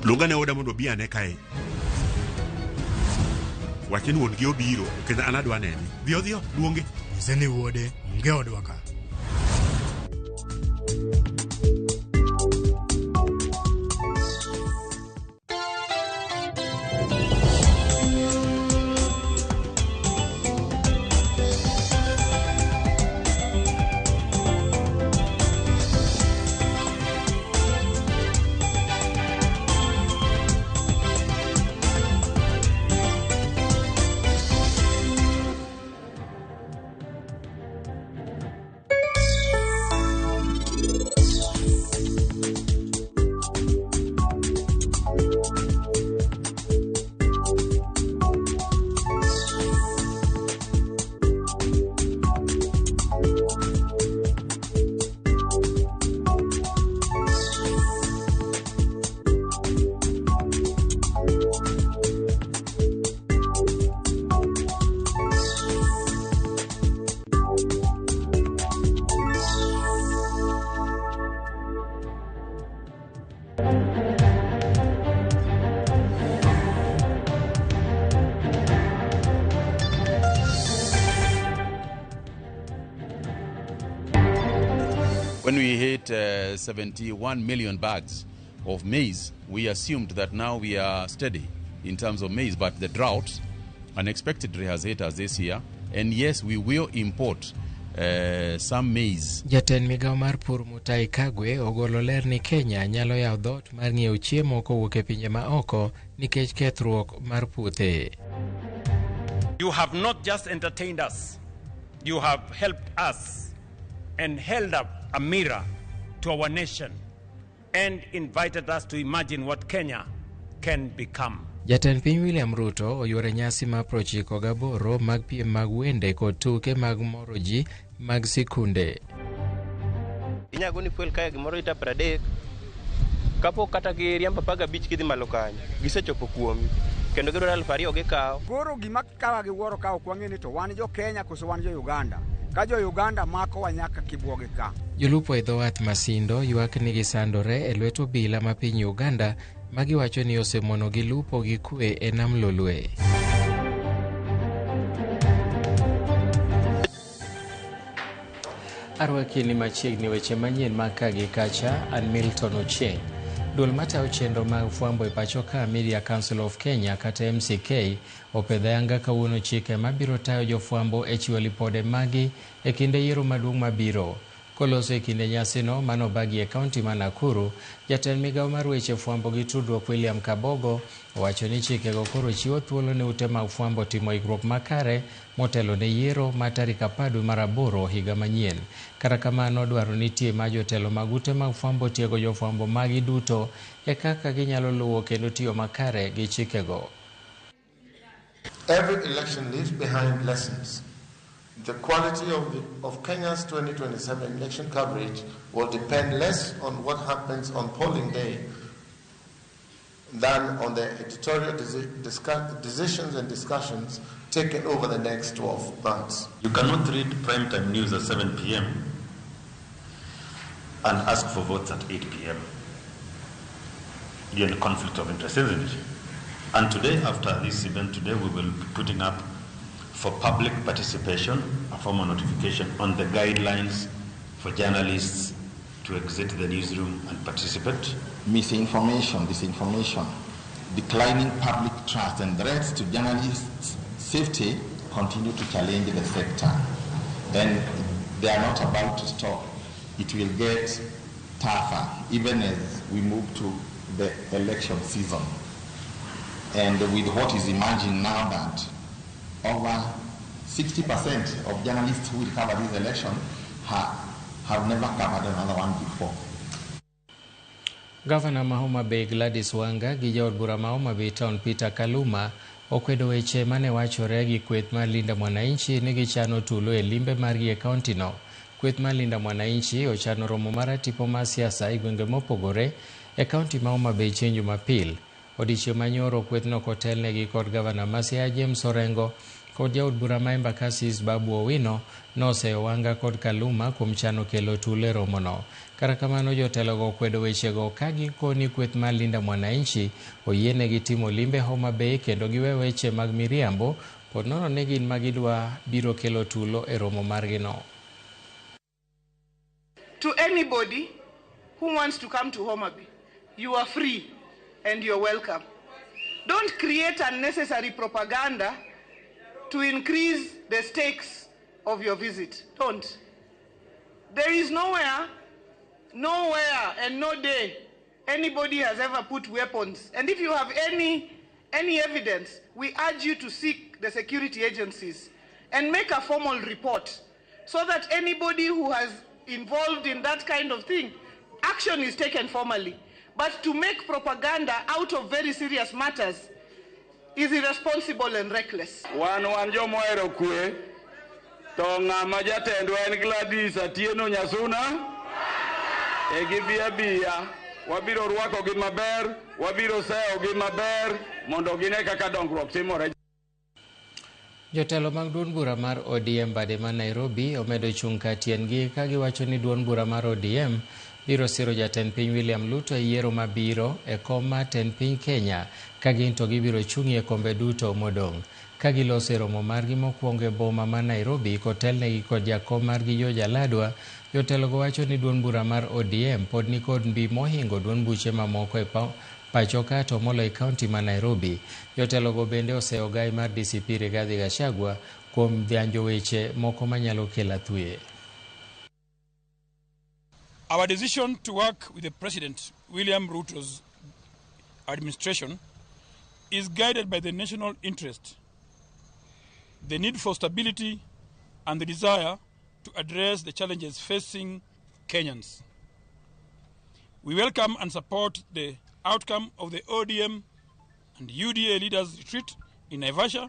Luonga ne oda mondo bi ane kae. Wacheni wuon gi obiro kendo an adwa nene. Dhiyo luonge. Iseni wuode onge odwa ka. When we hit 71 million bags of maize, we assumed that now we are steady in terms of maize, but the drought unexpectedly has hit us this year. And yes, we will import some maize. Jatend migao mar pur Mutai Kagwe ogolo ler ni Kenya nyalo yawo dhot mar ng'iewo chiemo kowuok e pinje ma oko nikech kethruok mar puothe. You have not just entertained us, you have helped us and held up a mirror to our nation and invited us to imagine what Kenya can become. Jatend piny William Ruto oyuore nyasi ma 98 mag piem mag wende kod tuke mag moro ji mag sikunde. Inyago ni fuel kaya gimoro ita 30 kapo kata gi riamba paga bich kidhi malo kanyo gisechopo kuomi kendo gidwaro 2,000 gikawo. Goro gima kawa gi wuoro kawo kwang'e ni to wan jo Kenya koso wan jo Uganda. Ka jo Uganda mako wanyaka kibuoge ka. Jolupo e dho wath Masindo ywak ni gisandore e lwet obila ma piny Uganda magiwacho ni osemono gi lupo gi kwe e nam Lolwe. Arwakini machiegni weche manyien mag Kaagikacha, an Milton Ochieng. Duol matayo chenro mag fwambo e pacho ka Media Council of Kenya kata MCK opedho ayanga kawuono chike mabiro tayo jofwambo e chiwo lipode magi e kinde yiero maduong' mabiro. Koloso e kinde nyasino manobagi e kaunti ma Nakuru, jatend migao mar weche fwambo gi tudruok William Kabogo owacho ni chikego koro chiwo thuolo ne ute mag fwambo timo ikruok makare motelo ne yiero ma tarik 10 higa manyien. Kata kamano dwaro nitie ma jotelo mag ute mag fwambo tiego jofwambo magi duto e kaka ginyalo luwo kendo tiyo makare gi chikego. Every election leaves behind lessons. The quality of Kenya's 2027 election coverage will depend less on what happens on polling day than on the editorial decisions and discussions taken over the next 12 months. You cannot read primetime news at 7 p.m. and ask for votes at 8 p.m. You're in a conflict of interest, isn't it? And today, after this event today, we will be putting up for public participation a formal notification on the guidelines for journalists to exit the newsroom and participate. Misinformation, disinformation, declining public trust and threats to journalists' safety continue to challenge the sector. And they are not about to stop. It will get tougher even as we move to the election season. And with what is emerging now that over 60% of journalists who will cover this election have never covered another one before. Governor Mahoma Bay Gladys Wanga gi jaod bura Mahoma Bay Town Peter Kaluma okwedo weche mane wachore gi kweth mar Linda Mwananchi ni gichano tulo e limbe margi e kaunti no. Kweth mar Linda Mwananchi ochano romo mar tipo mar siasa e gwenge mopogore e kaunti ma Homa Bay chieng' Jumapil. Odiechieng' manyoro kwethno kotelnegi kod Governor Masia James Orengo kod jaod bura ma Embakasi Babu Owino noseyo wanga kod Kaluma kuom chano kelo tule romono. Kata kamano jotelogo kwedo wechego ka gikoni kweth mar Linda Mwananchi oyienegi timo limbe Homa Bay kendo giwe weche mag miriambo pod nono ne gin magidwa biro kelo tulo e romo margino. To anybody who wants to come to Homa Bay, you are free and you're welcome. Don't create unnecessary propaganda to increase the stakes of your visit. Don't. There is nowhere and no day anybody has ever put weapons. And if you have any evidence, we urge you to seek the security agencies and make a formal report so that anybody who has involved in that kind of thing, action is taken formally. But to make propaganda out of very serious matters is irresponsible and reckless. Wan jomoero kwe to ng'ama jatendwa en Gladys Atieno Nyasuna egibiabia wabiro rwako gi maber wabiro seyo gi maber mondo gine kaka dongruok timore. Jotelo mag duond bura mar ODM bade ma Nairobi omedo chung' ka tiendgi ka giwacho ni duond bura mar ODM biro siro jatend piny William Ruto e yiero mabiro e kom mar tend piny Kenya ka gin to gibiro chung'ie kombe duto modong'. Ka giloso e romo margi mokwongo e boma ma Nairobi kotelnegi kod jakom margi George Aladwa, jotelogo wacho ni duond bura mar ODM pod ni kod mbi mohingo duond buche mamoko e pacho ka to moloyo kaunti ma Nairobi. Jotelogo bende oseyo gai mar DCP Rigathi Gachagua kuom dhianjo weche moko manyalo kelo athuye. Our decision to work with the President William Ruto's administration is guided by the national interest, the need for stability, and the desire to address the challenges facing Kenyans. We welcome and support the outcome of the ODM and UDA leaders' retreat in Naivasha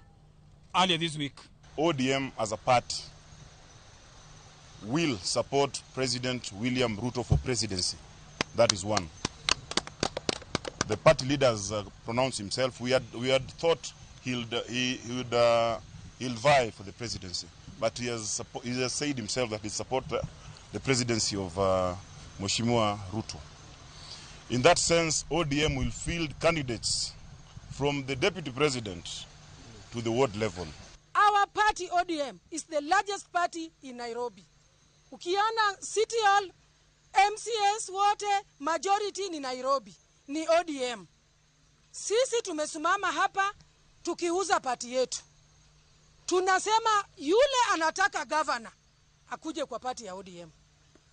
earlier this week. ODM as a party will support President William Ruto for presidency. That is one. The party leader has pronounced himself. We had thought he would vie for the presidency, but he has said himself that he supports the presidency of Mheshimiwa Ruto. In that sense, ODM will field candidates from the deputy president to the ward level. Our party, ODM, is the largest party in Nairobi. Ukiona City Hall, MCS wote, majority ni Nairobi, ni ODM. Sisi tumesimama hapa tukiuza party yetu. Tunasema yule anataka governor akuje kwa party ya ODM.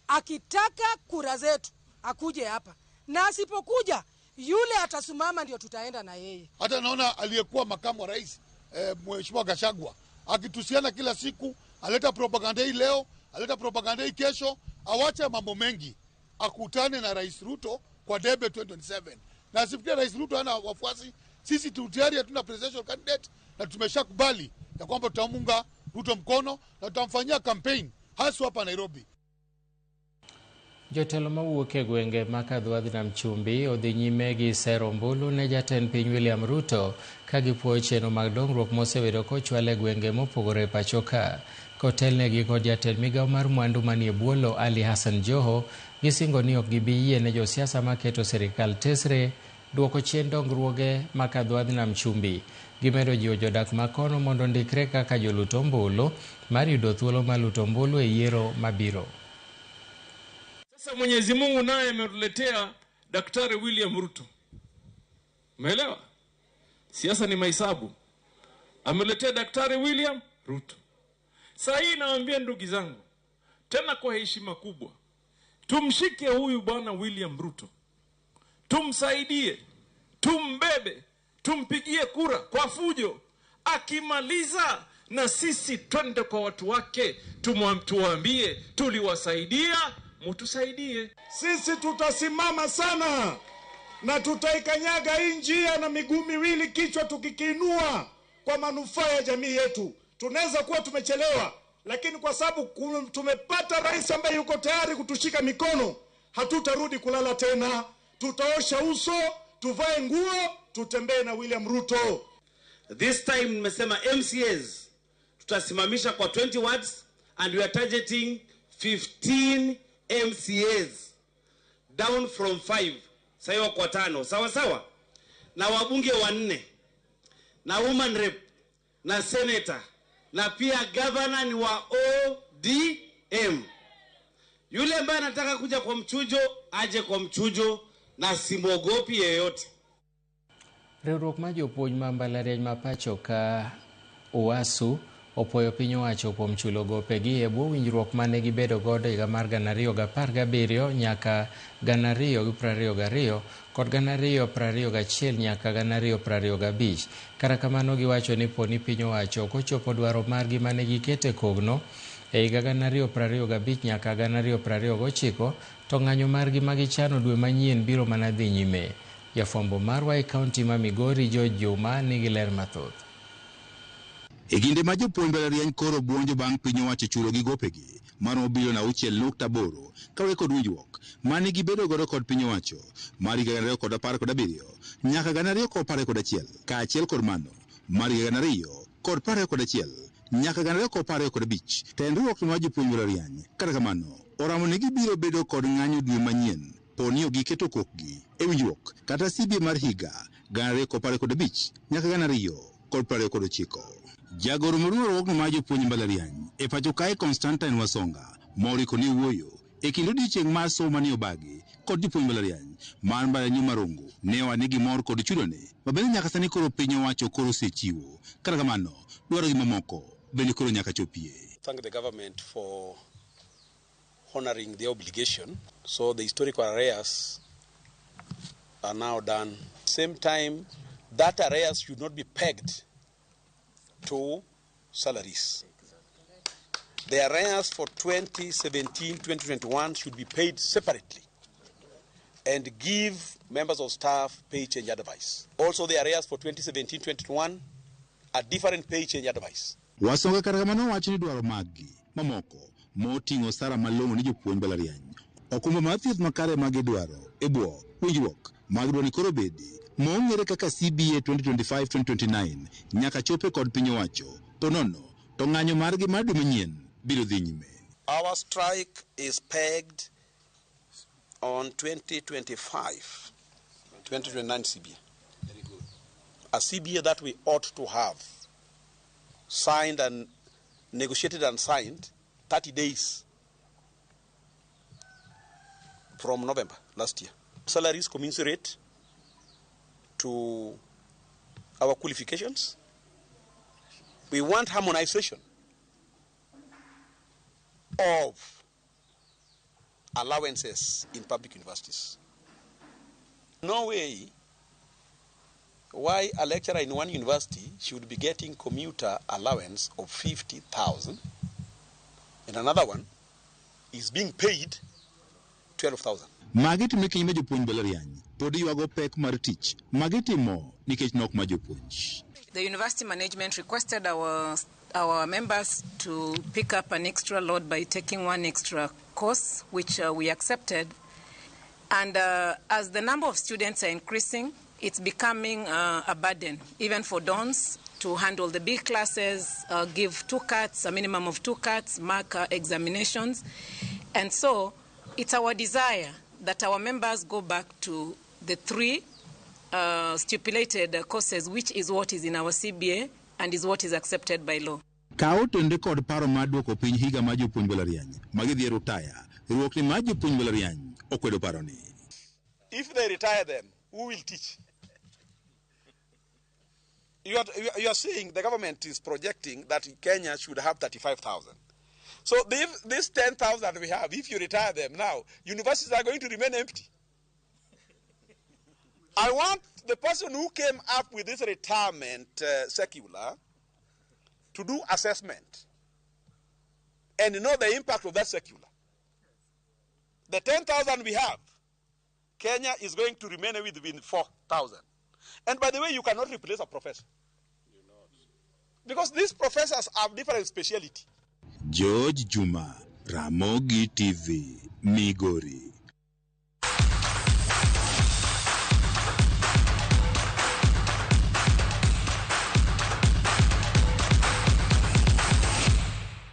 Akitaka kura zetu akuje hapa. Na asipokuja yule atasimama ndio tutaenda na yeye. Hata naona aliyekuwa makamu wa rais Mheshimiwa Gachagua akitusiana kila siku, aleta propaganda hii leo, aleta propaganda hii kesho, awache mambo mengi, akutane na Rais Ruto kwa debe 2027. Na asifikia Rais Ruto ana wafuasi, sisi tayari hatuna presidential candidate na tumeshakubali ya kwamba tutamunga Ruto mkono na tutamfanyia campaign hasa hapa Nairobi. Jotelo mawuok e gwenge ma Kadhwadhi nam Chumbi odhi nyime gi sero ombulu ne jatend piny William Ruto ka gipuoyo chenro mag dongruok mosebedo kochwal e gwenge mopogore pacho ka. Kotelnegi kod jatend migawo mar mwandu manie bwolo Ali Hassan Joho gisingo ni ok gibi yie ne josiasa maketo serikal tesre duoko chien dongruoge ma Kadhwadhi nam Chumbi. Gimedo jiwo jodak makono mondo ndikre kaka joluto ombulu mar yudo thuolo mar luto ombulu e yiero mabiro. Sasa Mwenyezi Mungu naye ametuletea Daktari William Ruto. Umeelewa? Siasa ni mahesabu. Ametuletea Daktari William Ruto. Sasa hii nawaambia ndugu zangu, tena kwa heshima kubwa, tumshike huyu bwana William Ruto. Tumsaidie, tumbebe, tumpigie kura kwa fujo. Akimaliza na sisi twende kwa watu wake, tuwaambie tuliwasaidia, mutusaidie. Sisi tutasimama sana na tutaikanyaga hii njia na miguu miwili, kichwa tukikiinua kwa manufaa ya jamii yetu. Tunaweza kuwa tumechelewa, lakini kwa sababu tumepata rais ambaye yuko tayari kutushika mikono, hatutarudi kulala tena. Tutaosha uso, tuvae nguo, tutembee na William Ruto. This time nimesema MCAs tutasimamisha kwa 20 wards, and we are targeting 15 MCAs down from 5 sasa kwa 5, sawa sawa, na wabunge 4 na woman rep na senator na pia governor ni wa ODM. Yule ambaye anataka kuja kwa mchujo aje kwa mchujo na simwogopi yeyote. Riwruok ma jopuonj ma mbalariany ma pacho ka UASU opoyo piny owacho kuom chulo gopegi e bwo winjruok mane gibedo godo higa mar 2017 nyaka 2022 kod 2021 nyaka 2025. Kata kamano giwacho ni poni piny owacho kochopo dwaro margi mane gikete kogno e higa 2025 nyaka 2029 to ng'anyo margi magichano dwe manyien biro mana dhi nyime. Jafwambo marwa e kaunti ma Migori George Juma nigi ler mathoth. E kinde ma jopuonj mbalariany koro buonjo bang' piny owacho chulo gi gopegi maromo bilion 6.8 kawe kod winjruok mane gibedo godo kod piny owacho mar higa 2017 nyaka 2021 kaachiel kod mano mar higa 2021 nyaka 2025. Tenruok ma jopuonj mbalariany kata kamano oramo ne gibiro bedo kod ng'anyo dwe manyien poni giketo kokgi e winjruok kata CBA mar higa 2015 nyaka 2029. Jagoro maruoruok ma jopuonj mbalariany e pacho kae Constantine Wasonga moriko ni wuoyo e kind odiechieng' mar somo manie Obagi kod jopuonj mbalariany mar mbalariany Marongo ne wane gimor kod chudone mabende nyaka sani koro piny owacho koro osechiwo. Kata kamano dwaro gi mamoko bende koro nyaka chopie. Thank the government for honoring the obligation. So the historical arrears are now done. Same time, that arrears should not be pegged to salaries. The arrears for 2017-2021 should be paid separately and give members of staff pay change advice. Also, the arrears for 2017-2021 are different pay change advice. Wasonga kata kamano wacho ni dwaro maggi mamoko moting'o sara malong'o ni jopuonj mbalariany. Okumba mar thieth makare mag dwaro e bwo winjruok mag dwaro ni koro bedi mong'ere kaka CBA 2025-2029 nyaka chope kod piny owacho to nono to ng'anyo margi mar dwe manyien biro dhi nyime. Our strike is pegged on 2025-2029 CBA. Very good. A CBA that we ought to have signed and negotiated and signed 30 days from November last year. Salaries commensurate to our qualifications. We want harmonization of allowances in public universities. No way why a lecturer in one university should be getting commuter allowance of 50,000 and another one is being paid 12,000. Magi timne kiny ma jopuonj mbalariany pod yuago pek mar tich magi timo nikech nok ma jopuonj. The university management requested our members to pick up an extra load by taking one extra course, which we accepted. And as the number of students are increasing, it's becoming a burden, even for dons, to handle the big classes, give 2 cuts, a minimum of 2 cuts, mark examinations. And so it's our desire that our members go back to the 3 stipulated courses, which is what is in our CBA and is what is accepted by law. Kao tende kod paro mar duoko piny higa ma jopuonj mbalariany magi dhi rutaya riwruok ni ma jopuonj mbalariany okwedo paro ni. If they retire them, who will teach? You are saying the government is projecting that Kenya should have 35,000. So this 10,000 we have, if you retire them now, universities are going to remain empty. I want the person who came up with this retirement circular to do assessment and know the impact of that circular. The 10,000 we have, Kenya is going to remain within 4,000. And by the way, you cannot replace a professor. Because these professors have different speciality. George Juma, Ramogi TV, Migori.